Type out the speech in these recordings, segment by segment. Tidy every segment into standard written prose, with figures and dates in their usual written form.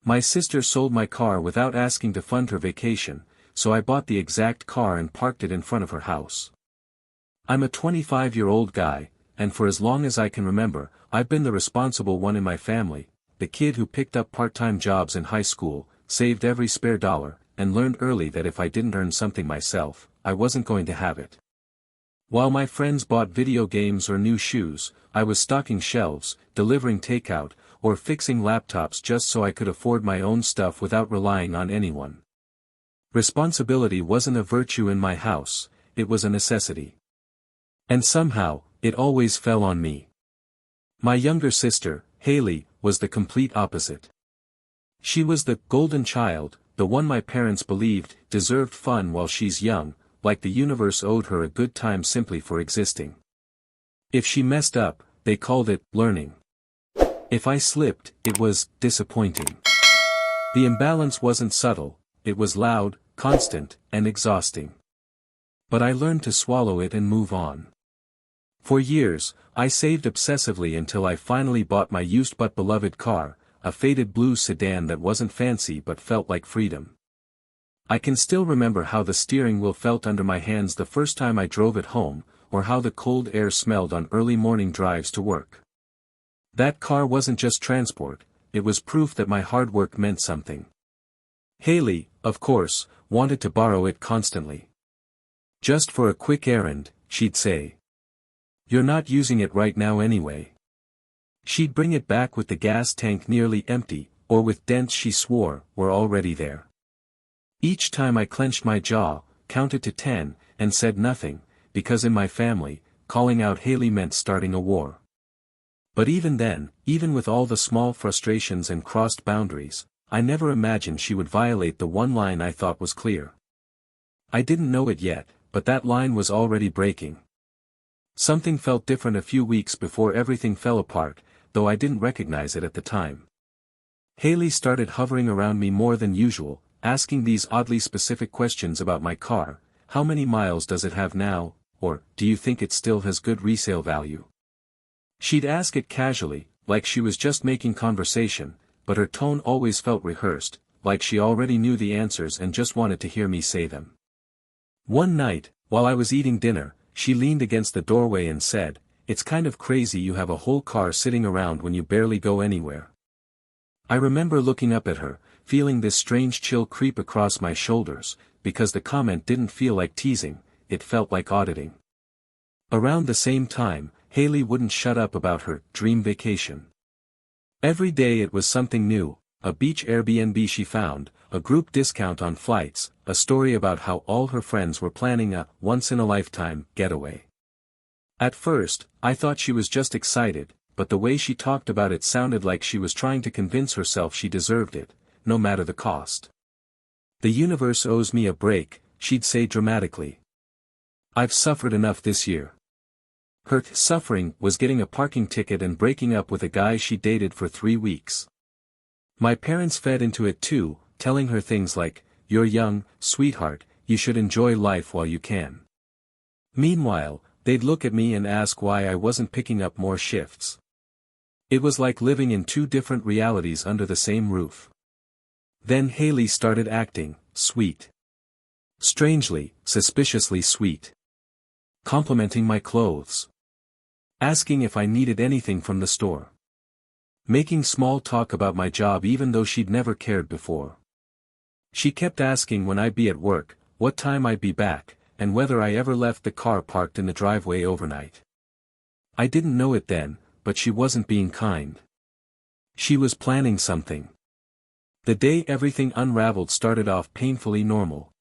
My sister sold my car without asking to fund her vacation, so I bought the exact car and parked it in front of her house. I'm a 25-year-old guy, and for as long as I can remember, I've been the responsible one in my family, the kid who picked up part-time jobs in high school, saved every spare dollar, and learned early that if I didn't earn something myself, I wasn't going to have it. While my friends bought video games or new shoes, I was stocking shelves, delivering takeout, or fixing laptops just so I could afford my own stuff without relying on anyone. Responsibility wasn't a virtue in my house, it was a necessity. And somehow, it always fell on me. My younger sister, Haley, was the complete opposite. She was the golden child, the one my parents believed deserved fun while she's young, like the universe owed her a good time simply for existing. If she messed up, they called it learning. If I slipped, it was disappointing. The imbalance wasn't subtle, it was loud, constant, and exhausting. But I learned to swallow it and move on. For years, I saved obsessively until I finally bought my used but beloved car, a faded blue sedan that wasn't fancy but felt like freedom. I can still remember how the steering wheel felt under my hands the first time I drove it home, or how the cold air smelled on early morning drives to work. That car wasn't just transport, it was proof that my hard work meant something. Haley, of course, wanted to borrow it constantly. Just for a quick errand, she'd say. "You're not using it right now anyway." She'd bring it back with the gas tank nearly empty, or with dents she swore were already there. Each time I clenched my jaw, counted to 10, and said nothing, because in my family, calling out Haley meant starting a war. But even then, even with all the small frustrations and crossed boundaries, I never imagined she would violate the one line I thought was clear. I didn't know it yet, but that line was already breaking. Something felt different a few weeks before everything fell apart, though I didn't recognize it at the time. Haley started hovering around me more than usual, asking these oddly specific questions about my car: how many miles does it have now, or, do you think it still has good resale value? She'd ask it casually, like she was just making conversation, but her tone always felt rehearsed, like she already knew the answers and just wanted to hear me say them. One night, while I was eating dinner, she leaned against the doorway and said, "It's kind of crazy you have a whole car sitting around when you barely go anywhere." I remember looking up at her, feeling this strange chill creep across my shoulders, because the comment didn't feel like teasing, it felt like auditing. Around the same time, Haley wouldn't shut up about her dream vacation. Every day it was something new: a beach Airbnb she found, a group discount on flights, a story about how all her friends were planning a once-in-a-lifetime getaway. At first, I thought she was just excited, but the way she talked about it sounded like she was trying to convince herself she deserved it, no matter the cost. "The universe owes me a break," she'd say dramatically. "I've suffered enough this year." Her suffering was getting a parking ticket and breaking up with a guy she dated for 3 weeks. My parents fed into it too, telling her things like, "You're young, sweetheart, you should enjoy life while you can." Meanwhile, they'd look at me and ask why I wasn't picking up more shifts. It was like living in 2 different realities under the same roof. Then Haley started acting sweet. Strangely, suspiciously sweet. Complimenting my clothes. Asking if I needed anything from the store. Making small talk about my job even though she'd never cared before. She kept asking when I'd be at work, what time I'd be back, and whether I ever left the car parked in the driveway overnight. I didn't know it then, but she wasn't being kind. She was planning something. The day everything unraveled started off painfully normal.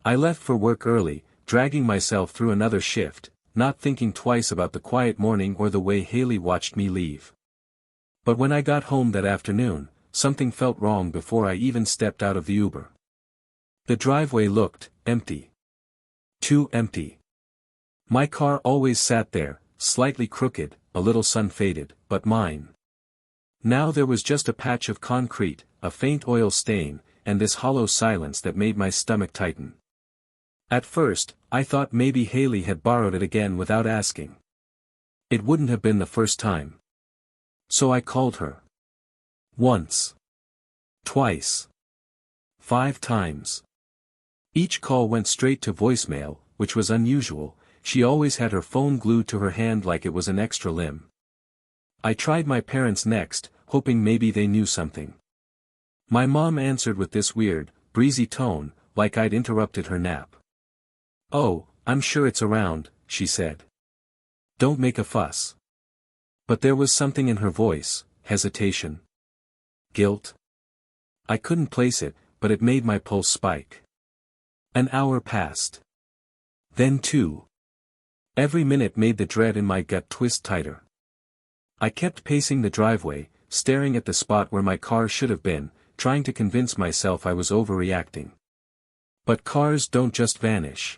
I left for work early, dragging myself through another shift, not thinking twice about the quiet morning or the way Haley watched me leave. But when I got home that afternoon, something felt wrong before I even stepped out of the Uber. The driveway looked empty. Too empty. My car always sat there, slightly crooked, a little sun-faded, but mine. Now there was just a patch of concrete, a faint oil stain, and this hollow silence that made my stomach tighten. At first, I thought maybe Haley had borrowed it again without asking. It wouldn't have been the first time. So I called her. Once. Twice. 5 times. Each call went straight to voicemail, which was unusual. She always had her phone glued to her hand like it was an extra limb. I tried my parents next, hoping maybe they knew something. My mom answered with this weird, breezy tone, like I'd interrupted her nap. "Oh, I'm sure it's around," she said. "Don't make a fuss." But there was something in her voice, hesitation. Guilt? I couldn't place it, but it made my pulse spike. An hour passed. Then 2. Every minute made the dread in my gut twist tighter. I kept pacing the driveway, staring at the spot where my car should have been, trying to convince myself I was overreacting. But cars don't just vanish.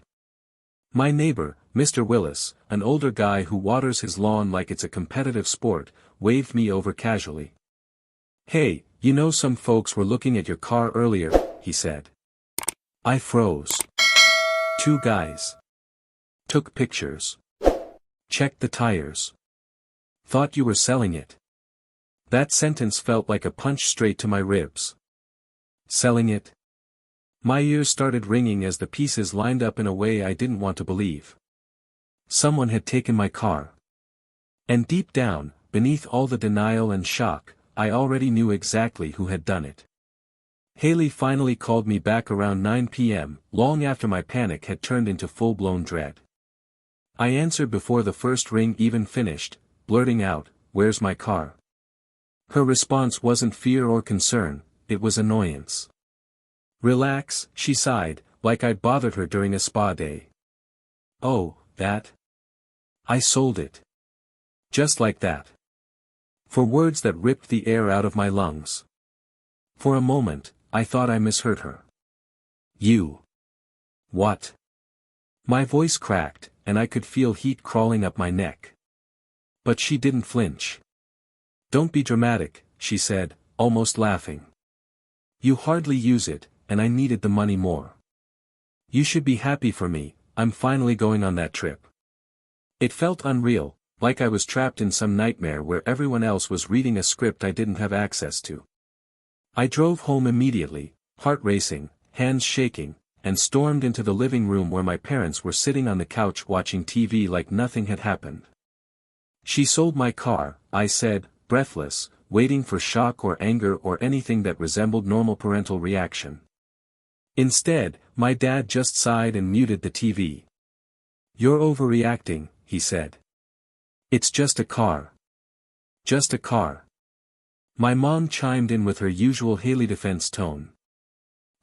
My neighbor, Mr. Willis, an older guy who waters his lawn like it's a competitive sport, waved me over casually. "Hey, you know some folks were looking at your car earlier," he said. I froze. 2 guys. Took pictures. Checked the tires. Thought you were selling it. That sentence felt like a punch straight to my ribs. Selling it? My ears started ringing as the pieces lined up in a way I didn't want to believe. Someone had taken my car. And deep down, beneath all the denial and shock, I already knew exactly who had done it. Haley finally called me back around 9 p.m., long after my panic had turned into full-blown dread. I answered before the first ring even finished, blurting out, "Where's my car?" Her response wasn't fear or concern, it was annoyance. "Relax," she sighed, like I'd bothered her during a spa day. "Oh, that? I sold it." Just like that. For words that ripped the air out of my lungs. For a moment, I thought I misheard her. "You? What?" My voice cracked, and I could feel heat crawling up my neck. But she didn't flinch. "Don't be dramatic," she said, almost laughing. "You hardly use it, and I needed the money more. You should be happy for me, I'm finally going on that trip." It felt unreal, like I was trapped in some nightmare where everyone else was reading a script I didn't have access to. I drove home immediately, heart racing, hands shaking, and stormed into the living room where my parents were sitting on the couch watching TV like nothing had happened. "She sold my car," I said, breathless, waiting for shock or anger or anything that resembled normal parental reaction. Instead, my dad just sighed and muted the TV. "You're overreacting," he said. "It's just a car." "Just a car." My mom chimed in with her usual Haley defense tone.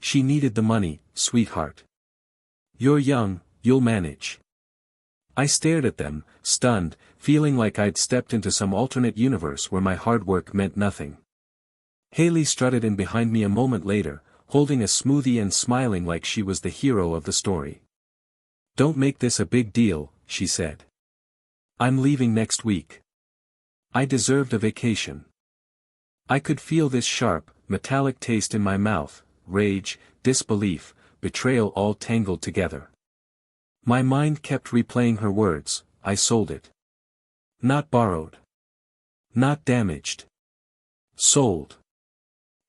"She needed the money, sweetheart. You're young, you'll manage." I stared at them, stunned, feeling like I'd stepped into some alternate universe where my hard work meant nothing. Haley strutted in behind me a moment later, holding a smoothie and smiling like she was the hero of the story. "Don't make this a big deal," she said. "I'm leaving next week. I deserved a vacation." I could feel this sharp, metallic taste in my mouth, rage, disbelief, betrayal all tangled together. My mind kept replaying her words, "I sold it. Not borrowed. Not damaged. Sold."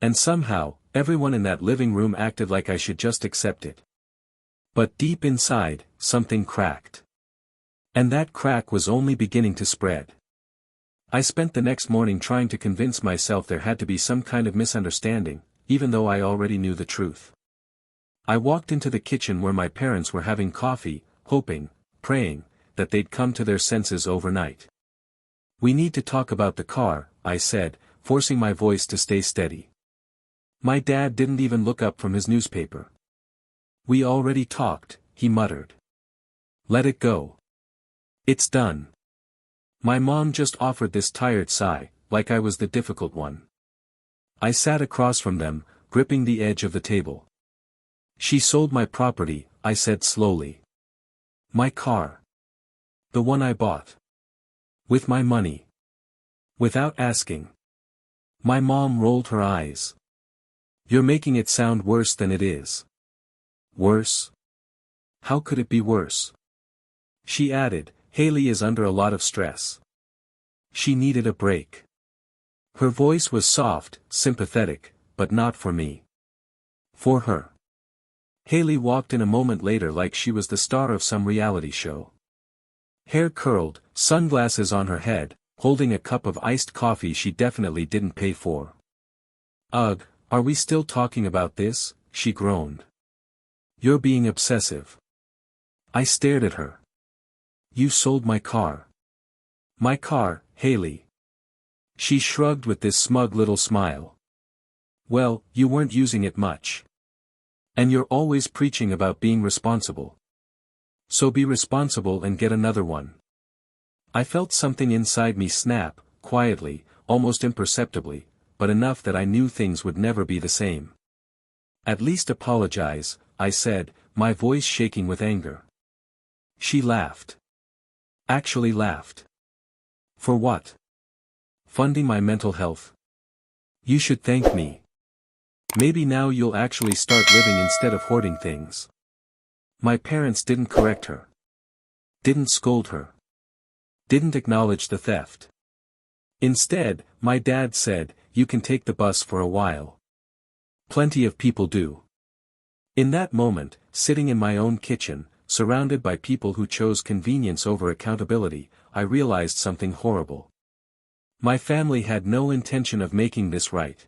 And somehow, everyone in that living room acted like I should just accept it. But deep inside, something cracked. And that crack was only beginning to spread. I spent the next morning trying to convince myself there had to be some kind of misunderstanding, even though I already knew the truth. I walked into the kitchen where my parents were having coffee, hoping, praying, that they'd come to their senses overnight. "We need to talk about the car," I said, forcing my voice to stay steady. My dad didn't even look up from his newspaper. "We already talked," he muttered. "Let it go. It's done." My mom just offered this tired sigh, like I was the difficult one. I sat across from them, gripping the edge of the table. "She sold my property," I said slowly. "My car. The one I bought. With my money. Without asking." My mom rolled her eyes. "You're making it sound worse than it is." "Worse? How could it be worse?" She added, "Haley is under a lot of stress. She needed a break." Her voice was soft, sympathetic, but not for me. For her. Haley walked in a moment later like she was the star of some reality show. Hair curled, sunglasses on her head, holding a cup of iced coffee she definitely didn't pay for. "Ugh, are we still talking about this?" she groaned. "You're being obsessive." I stared at her. "You sold my car." "My car, Haley." She shrugged with this smug little smile. "Well, you weren't using it much. And you're always preaching about being responsible. So be responsible and get another one." I felt something inside me snap, quietly, almost imperceptibly, but enough that I knew things would never be the same. "At least apologize," I said, my voice shaking with anger. She laughed. Actually laughed. "For what? Funding my mental health? You should thank me. Maybe now you'll actually start living instead of hoarding things." My parents didn't correct her. Didn't scold her. Didn't acknowledge the theft. Instead, my dad said, "You can take the bus for a while. Plenty of people do." In that moment, sitting in my own kitchen, surrounded by people who chose convenience over accountability, I realized something horrible. My family had no intention of making this right.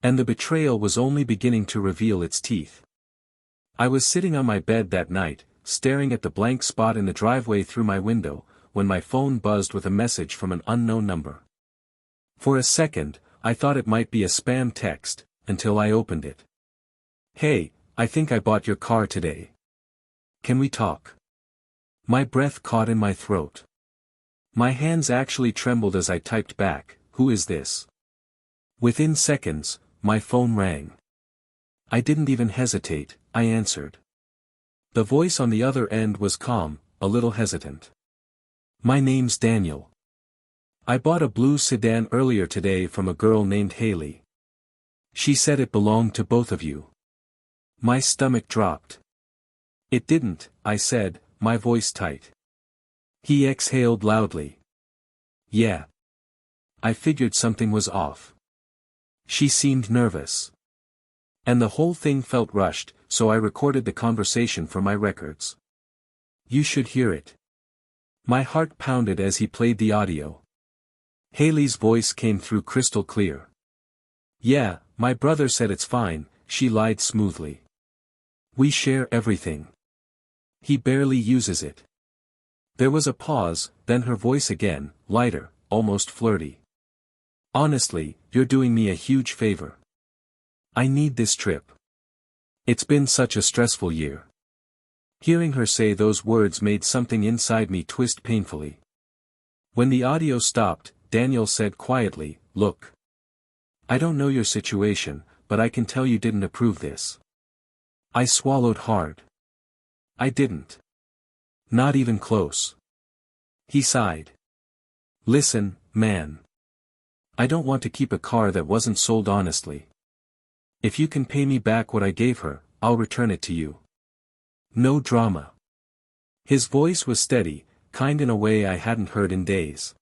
And the betrayal was only beginning to reveal its teeth. I was sitting on my bed that night, staring at the blank spot in the driveway through my window, when my phone buzzed with a message from an unknown number. For a second, I thought it might be a spam text, until I opened it. "Hey, I think I bought your car today. Can we talk?" My breath caught in my throat. My hands actually trembled as I typed back, "Who is this?" Within seconds, my phone rang. I didn't even hesitate, I answered. The voice on the other end was calm, a little hesitant. "My name's Daniel. I bought a blue sedan earlier today from a girl named Haley. She said it belonged to both of you." My stomach dropped. "It didn't," I said, my voice tight. He exhaled loudly. "Yeah. I figured something was off." She seemed nervous. And the whole thing felt rushed, so I recorded the conversation for my records. "You should hear it." My heart pounded as he played the audio. Haley's voice came through crystal clear. "Yeah, my brother said it's fine," she lied smoothly. "We share everything. He barely uses it." There was a pause, then her voice again, lighter, almost flirty. "Honestly, you're doing me a huge favor. I need this trip. It's been such a stressful year." Hearing her say those words made something inside me twist painfully. When the audio stopped, Daniel said quietly, "Look. I don't know your situation, but I can tell you didn't approve this." I swallowed hard. I didn't. Not even close. He sighed. "Listen, man. I don't want to keep a car that wasn't sold honestly. If you can pay me back what I gave her, I'll return it to you. No drama." His voice was steady, kind in a way I hadn't heard in days.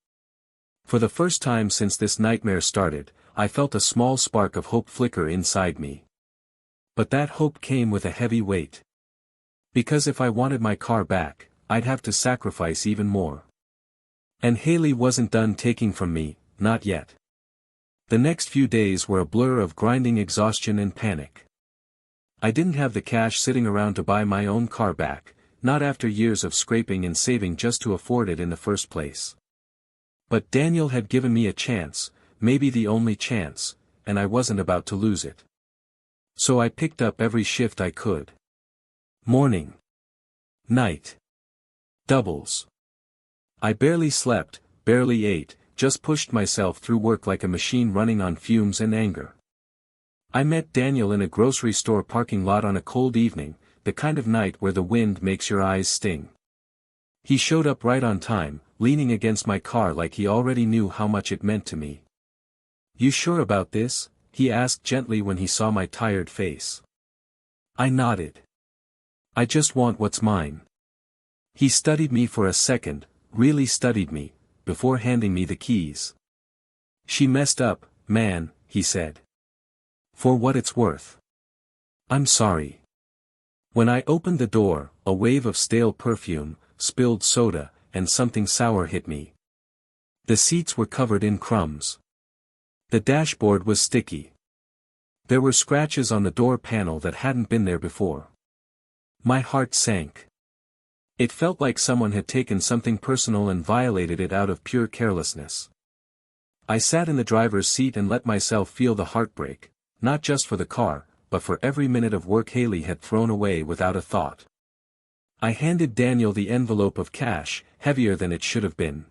For the first time since this nightmare started, I felt a small spark of hope flicker inside me. But that hope came with a heavy weight. Because if I wanted my car back, I'd have to sacrifice even more. And Haley wasn't done taking from me, not yet. The next few days were a blur of grinding exhaustion and panic. I didn't have the cash sitting around to buy my own car back, not after years of scraping and saving just to afford it in the first place. But Daniel had given me a chance, maybe the only chance, and I wasn't about to lose it. So I picked up every shift I could. Morning. Night. Doubles. I barely slept, barely ate, just pushed myself through work like a machine running on fumes and anger. I met Daniel in a grocery store parking lot on a cold evening, the kind of night where the wind makes your eyes sting. He showed up right on time, leaning against my car like he already knew how much it meant to me. "You sure about this?" he asked gently when he saw my tired face. I nodded. "I just want what's mine." He studied me for a second, really studied me, before handing me the keys. "She messed up, man," he said. For what it's worth. I'm sorry. When I opened the door, a wave of stale perfume, spilled soda, and something sour hit me. The seats were covered in crumbs. The dashboard was sticky. There were scratches on the door panel that hadn't been there before. My heart sank. It felt like someone had taken something personal and violated it out of pure carelessness. I sat in the driver's seat and let myself feel the heartbreak, not just for the car, but for every minute of work Haley had thrown away without a thought. I handed Daniel the envelope of cash, heavier than it should have been.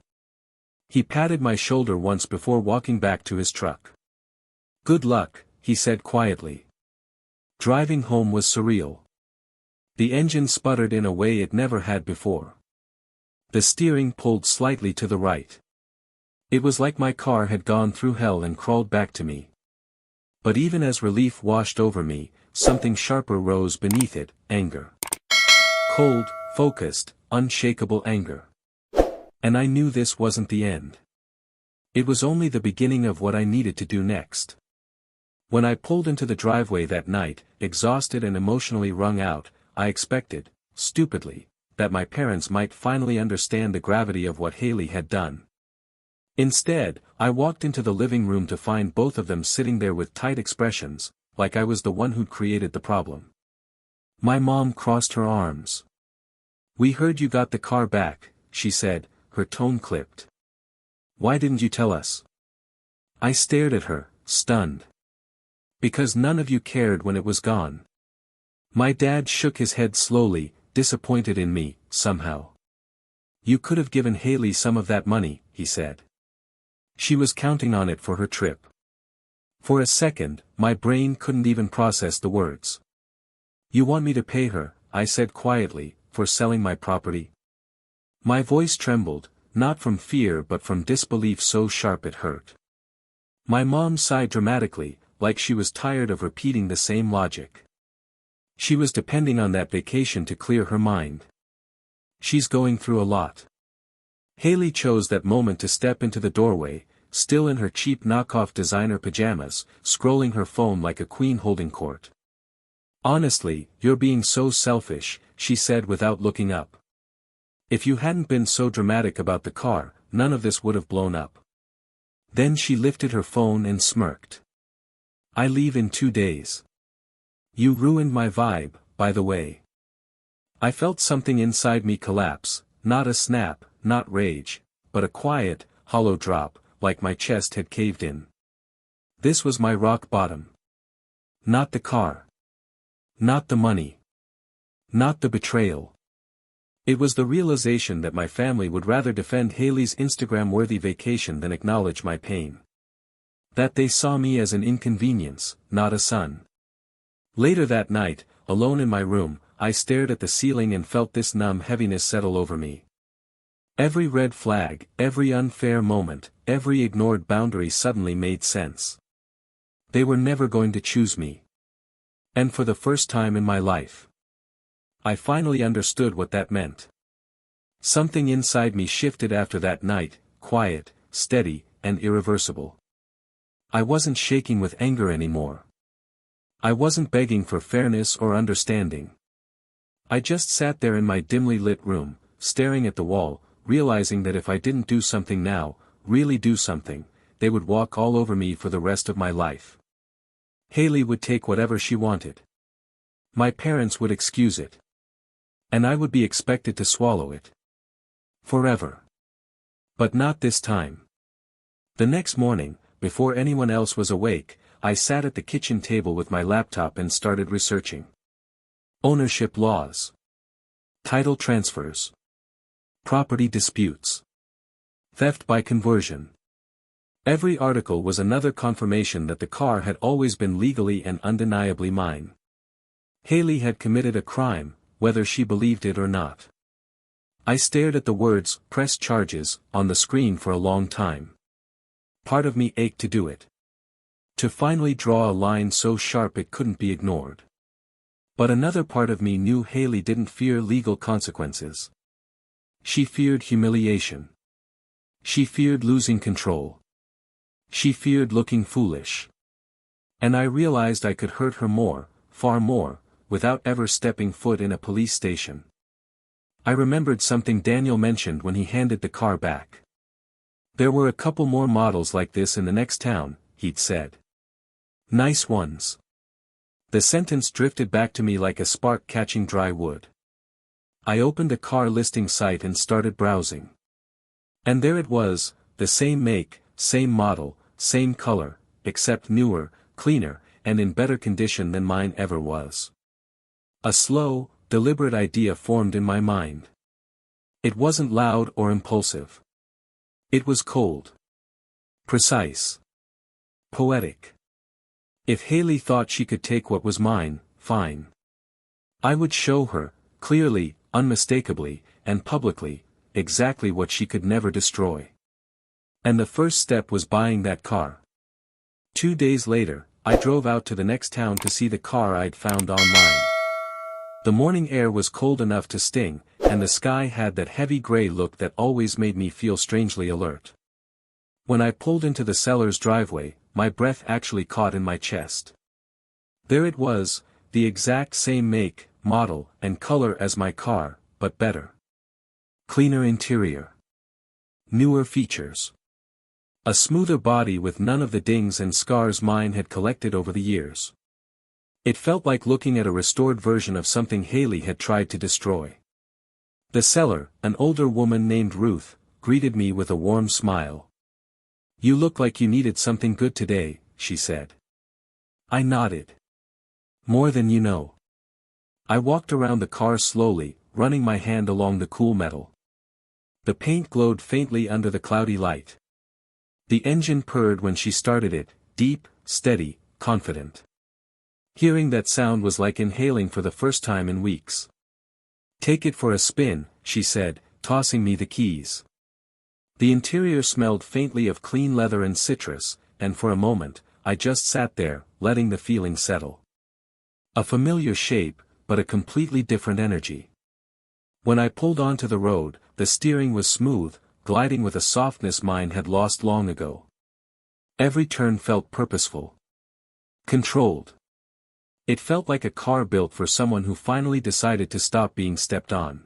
He patted my shoulder once before walking back to his truck. "Good luck," he said quietly. Driving home was surreal. The engine sputtered in a way it never had before. The steering pulled slightly to the right. It was like my car had gone through hell and crawled back to me. But even as relief washed over me, something sharper rose beneath it: anger. Cold, focused, unshakable anger. And I knew this wasn't the end. It was only the beginning of what I needed to do next. When I pulled into the driveway that night, exhausted and emotionally wrung out, I expected, stupidly, that my parents might finally understand the gravity of what Haley had done. Instead, I walked into the living room to find both of them sitting there with tight expressions, like I was the one who'd created the problem. My mom crossed her arms. "We heard you got the car back," she said, her tone clipped. "Why didn't you tell us?" I stared at her, stunned. "Because none of you cared when it was gone." My dad shook his head slowly, disappointed in me, somehow. "You could have given Haley some of that money," he said. "She was counting on it for her trip." For a second, my brain couldn't even process the words. "You want me to pay her," I said quietly, "for selling my property?" My voice trembled, not from fear but from disbelief so sharp it hurt. My mom sighed dramatically, like she was tired of repeating the same logic. She was depending on that vacation to clear her mind. "She's going through a lot." Haley chose that moment to step into the doorway, still in her cheap knockoff designer pajamas, scrolling her phone like a queen holding court. "Honestly, you're being so selfish," she said without looking up. "If you hadn't been so dramatic about the car, none of this would have blown up." Then she lifted her phone and smirked. "I leave in 2 days. You ruined my vibe, by the way." I felt something inside me collapse, not a snap, not rage, but a quiet, hollow drop, like my chest had caved in. This was my rock bottom. Not the car. Not the money. Not the betrayal. It was the realization that my family would rather defend Haley's Instagram-worthy vacation than acknowledge my pain. That they saw me as an inconvenience, not a son. Later that night, alone in my room, I stared at the ceiling and felt this numb heaviness settle over me. Every red flag, every unfair moment, every ignored boundary suddenly made sense. They were never going to choose me. And for the first time in my life, I finally understood what that meant. Something inside me shifted after that night, quiet, steady, and irreversible. I wasn't shaking with anger anymore. I wasn't begging for fairness or understanding. I just sat there in my dimly lit room, staring at the wall, realizing that if I didn't do something now, really do something, they would walk all over me for the rest of my life. Haley would take whatever she wanted. My parents would excuse it. And I would be expected to swallow it. Forever. But not this time. The next morning, before anyone else was awake, I sat at the kitchen table with my laptop and started researching. Ownership laws. Title transfers. Property disputes. Theft by conversion. Every article was another confirmation that the car had always been legally and undeniably mine. Haley had committed a crime, whether she believed it or not. I stared at the words, "press charges," on the screen for a long time. Part of me ached to do it. To finally draw a line so sharp it couldn't be ignored. But another part of me knew Haley didn't fear legal consequences. She feared humiliation. She feared losing control. She feared looking foolish. And I realized I could hurt her more, far more, without ever stepping foot in a police station. I remembered something Daniel mentioned when he handed the car back. There were a couple more models like this in the next town, he'd said. Nice ones. The sentence drifted back to me like a spark catching dry wood. I opened a car listing site and started browsing. And there it was, the same make, same model, same color, except newer, cleaner, and in better condition than mine ever was. A slow, deliberate idea formed in my mind. It wasn't loud or impulsive. It was cold. Precise. Poetic. If Haley thought she could take what was mine, fine. I would show her, clearly, unmistakably, and publicly, exactly what she could never destroy. And the first step was buying that car. 2 days later, I drove out to the next town to see the car I'd found online. The morning air was cold enough to sting, and the sky had that heavy gray look that always made me feel strangely alert. When I pulled into the seller's driveway, my breath actually caught in my chest. There it was, the exact same make, model, and color as my car, but better. Cleaner interior. Newer features. A smoother body with none of the dings and scars mine had collected over the years. It felt like looking at a restored version of something Haley had tried to destroy. The seller, an older woman named Ruth, greeted me with a warm smile. "You look like you needed something good today," she said. I nodded. "More than you know." I walked around the car slowly, running my hand along the cool metal. The paint glowed faintly under the cloudy light. The engine purred when she started it, deep, steady, confident. Hearing that sound was like inhaling for the first time in weeks. "Take it for a spin," she said, tossing me the keys. The interior smelled faintly of clean leather and citrus, and for a moment, I just sat there, letting the feeling settle. A familiar shape, but a completely different energy. When I pulled onto the road, the steering was smooth, gliding with a softness mine had lost long ago. Every turn felt purposeful. Controlled. It felt like a car built for someone who finally decided to stop being stepped on.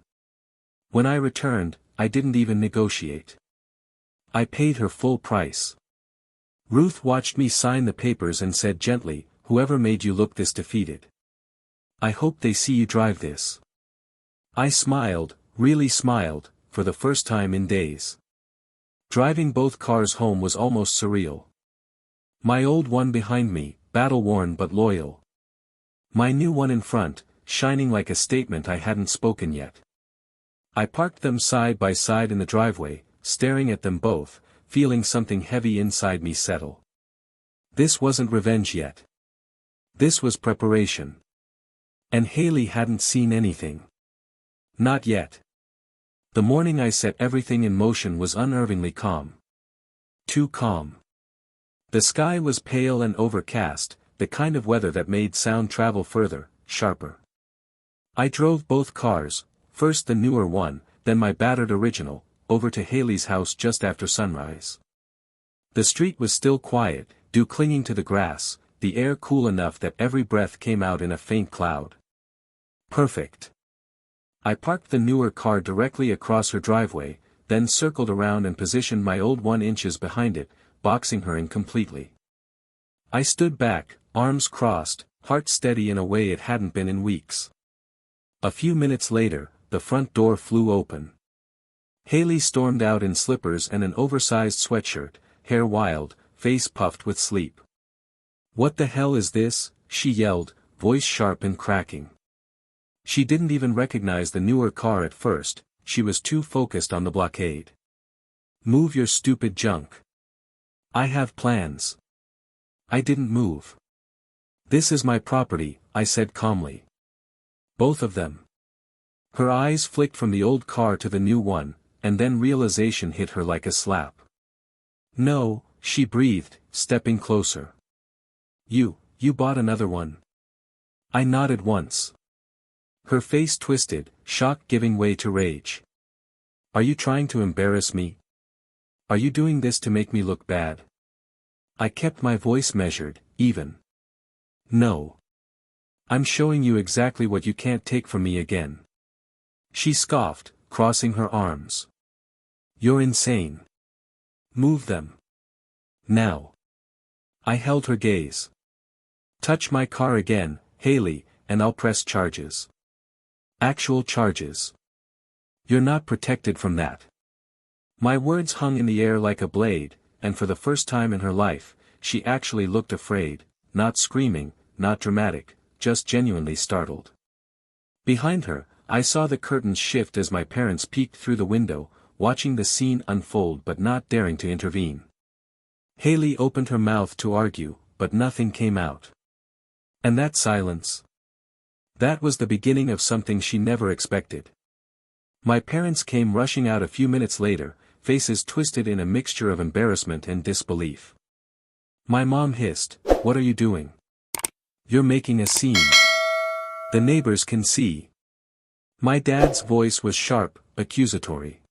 When I returned, I didn't even negotiate. I paid her full price. Ruth watched me sign the papers and said gently, "Whoever made you look this defeated. I hope they see you drive this." I smiled, really smiled, for the first time in days. Driving both cars home was almost surreal. My old one behind me, battle-worn but loyal. My new one in front, shining like a statement I hadn't spoken yet. I parked them side by side in the driveway, staring at them both, feeling something heavy inside me settle. This wasn't revenge yet. This was preparation. And Haley hadn't seen anything. Not yet. The morning I set everything in motion was unnervingly calm. Too calm. The sky was pale and overcast, the kind of weather that made sound travel further, sharper. I drove both cars, first the newer one, then my battered original, over to Haley's house just after sunrise. The street was still quiet, dew clinging to the grass, the air cool enough that every breath came out in a faint cloud. Perfect. I parked the newer car directly across her driveway, then circled around and positioned my old one inches behind it, boxing her in completely. I stood back, arms crossed, heart steady in a way it hadn't been in weeks. A few minutes later, the front door flew open. Haley stormed out in slippers and an oversized sweatshirt, hair wild, face puffed with sleep. "What the hell is this?" she yelled, voice sharp and cracking. She didn't even recognize the newer car at first, she was too focused on the blockade. "Move your stupid junk. I have plans." I didn't move. "This is my property," I said calmly. "Both of them." Her eyes flicked from the old car to the new one, and then realization hit her like a slap. "No," she breathed, stepping closer. You bought another one." I nodded once. Her face twisted, shock giving way to rage. "Are you trying to embarrass me? Are you doing this to make me look bad?" I kept my voice measured, even. No. I'm showing you exactly what you can't take from me again. She scoffed, crossing her arms. You're insane. Move them. Now. I held her gaze. Touch my car again, Haley, and I'll press charges. Actual charges. You're not protected from that. My words hung in the air like a blade, and for the first time in her life, she actually looked afraid, not screaming, not dramatic, just genuinely startled. Behind her, I saw the curtains shift as my parents peeked through the window, watching the scene unfold but not daring to intervene. Haley opened her mouth to argue, but nothing came out. And that silence? That was the beginning of something she never expected. My parents came rushing out a few minutes later, faces twisted in a mixture of embarrassment and disbelief. My mom hissed, "What are you doing? You're making a scene. The neighbors can see." My dad's voice was sharp, accusatory.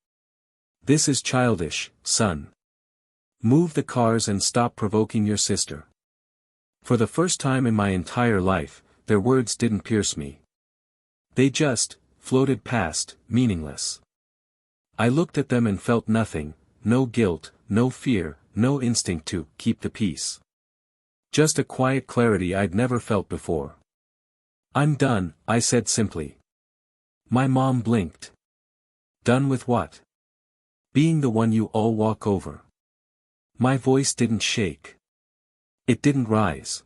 "This is childish, son. Move the cars and stop provoking your sister." For the first time in my entire life, their words didn't pierce me. They just floated past, meaningless. I looked at them and felt nothing, no guilt, no fear, no instinct to keep the peace. Just a quiet clarity I'd never felt before. "I'm done," I said simply. My mom blinked. "Done with what?" "Being the one you all walk over." My voice didn't shake. It didn't rise.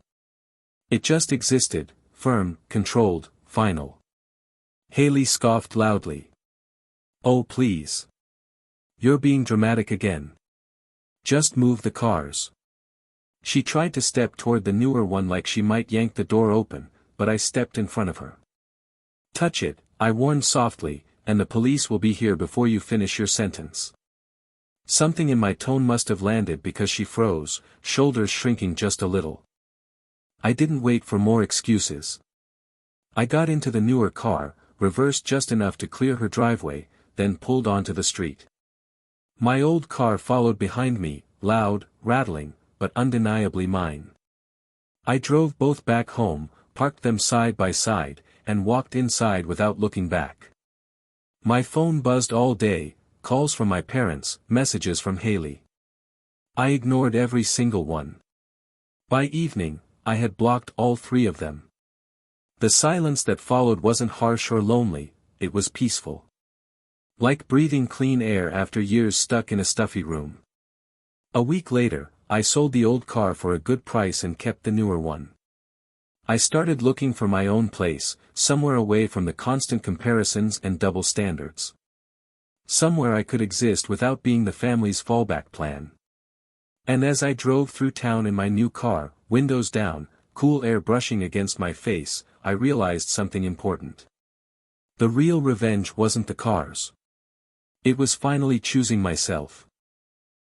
It just existed, firm, controlled, final. Haley scoffed loudly. "Oh please. You're being dramatic again. Just move the cars." She tried to step toward the newer one like she might yank the door open, but I stepped in front of her. "Touch it," I warned softly, "and the police will be here before you finish your sentence." Something in my tone must have landed because she froze, shoulders shrinking just a little. I didn't wait for more excuses. I got into the newer car, reversed just enough to clear her driveway, then pulled onto the street. My old car followed behind me, loud, rattling, but undeniably mine. I drove both back home, parked them side by side, and walked inside without looking back. My phone buzzed all day, calls from my parents, messages from Haley. I ignored every single one. By evening, I had blocked all three of them. The silence that followed wasn't harsh or lonely, it was peaceful. Like breathing clean air after years stuck in a stuffy room. A week later, I sold the old car for a good price and kept the newer one. I started looking for my own place, somewhere away from the constant comparisons and double standards. Somewhere I could exist without being the family's fallback plan. And as I drove through town in my new car, windows down, cool air brushing against my face, I realized something important. The real revenge wasn't the cars. It was finally choosing myself.